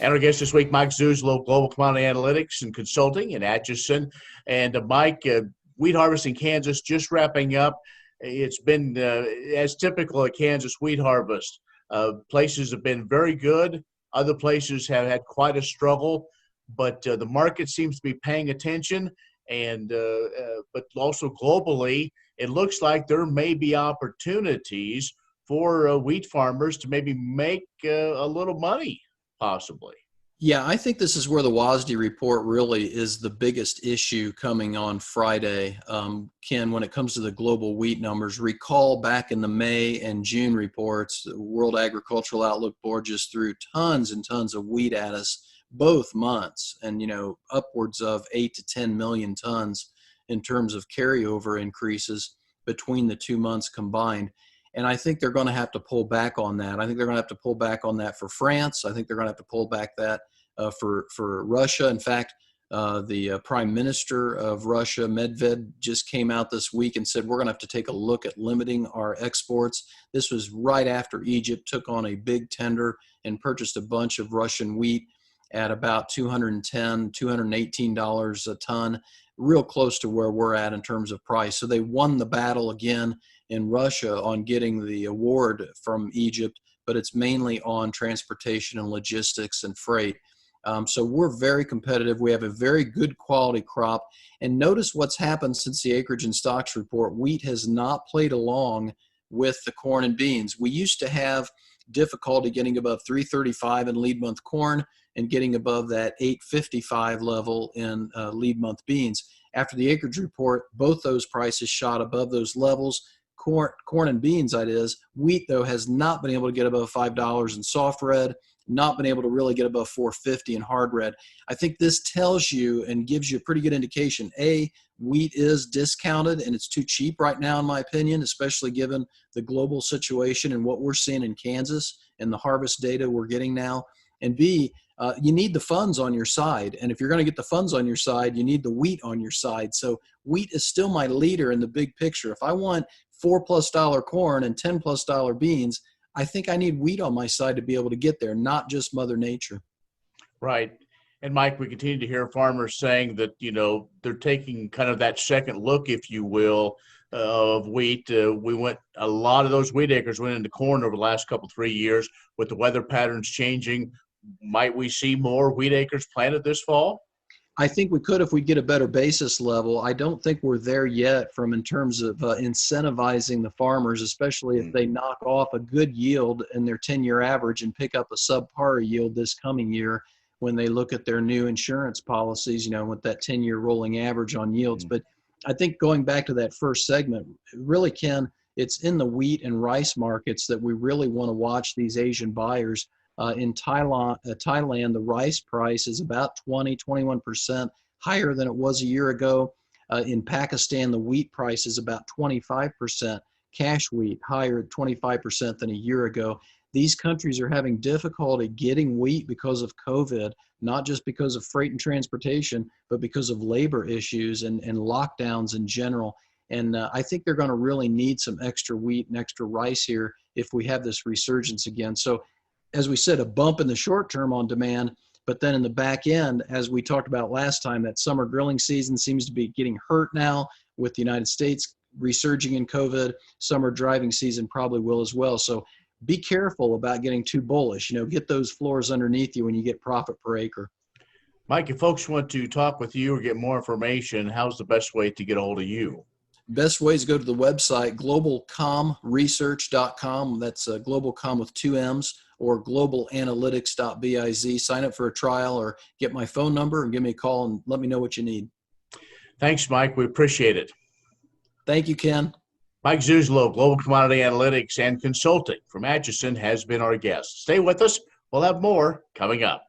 And our guest this week, Mike Zuzolo, Global Commodity Analytics and Consulting in Atchison. And Mike, wheat harvest in Kansas just wrapping up. It's been as typical of Kansas wheat harvest. Places have been very good. Other places have had quite a struggle. But the market seems to be paying attention. And but also globally, it looks like there may be opportunities for wheat farmers to maybe make a little money, possibly. Yeah, I think this is where the WASDE report really is the biggest issue coming on Friday. Ken, when it comes to the global wheat numbers, recall back in the May and June reports, the World Agricultural Outlook Board just threw tons and tons of wheat at us both months, and upwards of 8 to 10 million tons in terms of carryover increases between the 2 months combined. And I think they're going to have to pull back on that. I think they're going to have to pull back on that for France. I think they're going to have to pull back that for Russia. In fact, the Prime Minister of Russia, Medved, just came out this week and said we're going to have to take a look at limiting our exports. This was right after Egypt took on a big tender and purchased a bunch of Russian wheat at about $210, $218 a ton, real close to where we're at in terms of price. So they won the battle again in Russia on getting the award from Egypt, but it's mainly on transportation and logistics and freight. So we're very competitive. We have a very good quality crop. And notice what's happened since the acreage and stocks report. Wheat has not played along with the corn and beans. We used to have difficulty getting above 335 in lead month corn and getting above that 855 level in lead month beans. After the acreage report, both those prices shot above those levels. Corn and beans, that is. Wheat, though, has not been able to get above $5 in soft red, not been able to really get above $4.50 in hard red. I think this tells you and gives you a pretty good indication. A, wheat is discounted and it's too cheap right now, in my opinion, especially given the global situation and what we're seeing in Kansas and the harvest data we're getting now. And B, you need the funds on your side. And if you're going to get the funds on your side, you need the wheat on your side. So wheat is still my leader in the big picture. If I want $4+ corn and $10+ beans, I think I need wheat on my side to be able to get there, not just Mother Nature. Right. And Mike, we continue to hear farmers saying that, they're taking kind of that second look, if you will, of wheat. A lot of those wheat acres went into corn over the last 3 years with the weather patterns changing. Might we see more wheat acres planted this fall? I think we could if we get a better basis level. I don't think we're there yet in terms of incentivizing the farmers, especially if they knock off a good yield in their 10-year average and pick up a subpar yield this coming year when they look at their new insurance policies, with that 10-year rolling average on yields. But I think going back to that first segment, really, Ken, it's in the wheat and rice markets that we really want to watch these Asian buyers. In Thailand, the rice price is about 21% higher than it was a year ago. In Pakistan, the wheat price is about 25%, cash wheat higher at 25% than a year ago. These countries are having difficulty getting wheat because of COVID, not just because of freight and transportation, but because of labor issues and lockdowns in general. And I think they're going to really need some extra wheat and extra rice here if we have this resurgence again. So, as we said, a bump in the short term on demand, but then in the back end, as we talked about last time, that summer grilling season seems to be getting hurt now with the United States resurging in COVID. Summer driving season probably will as well. So be careful about getting too bullish. Get those floors underneath you when you get profit per acre. Mike, if folks want to talk with you or get more information, how's the best way to get a hold of you? Best way is go to the website, globalcomresearch.com. That's globalcom with 2 M's, or globalanalytics.biz. Sign up for a trial or get my phone number and give me a call and let me know what you need. Thanks, Mike. We appreciate it. Thank you, Ken. Mike Zuzolo, Global Commodity Analytics and Consulting from Atchison, has been our guest. Stay with us. We'll have more coming up.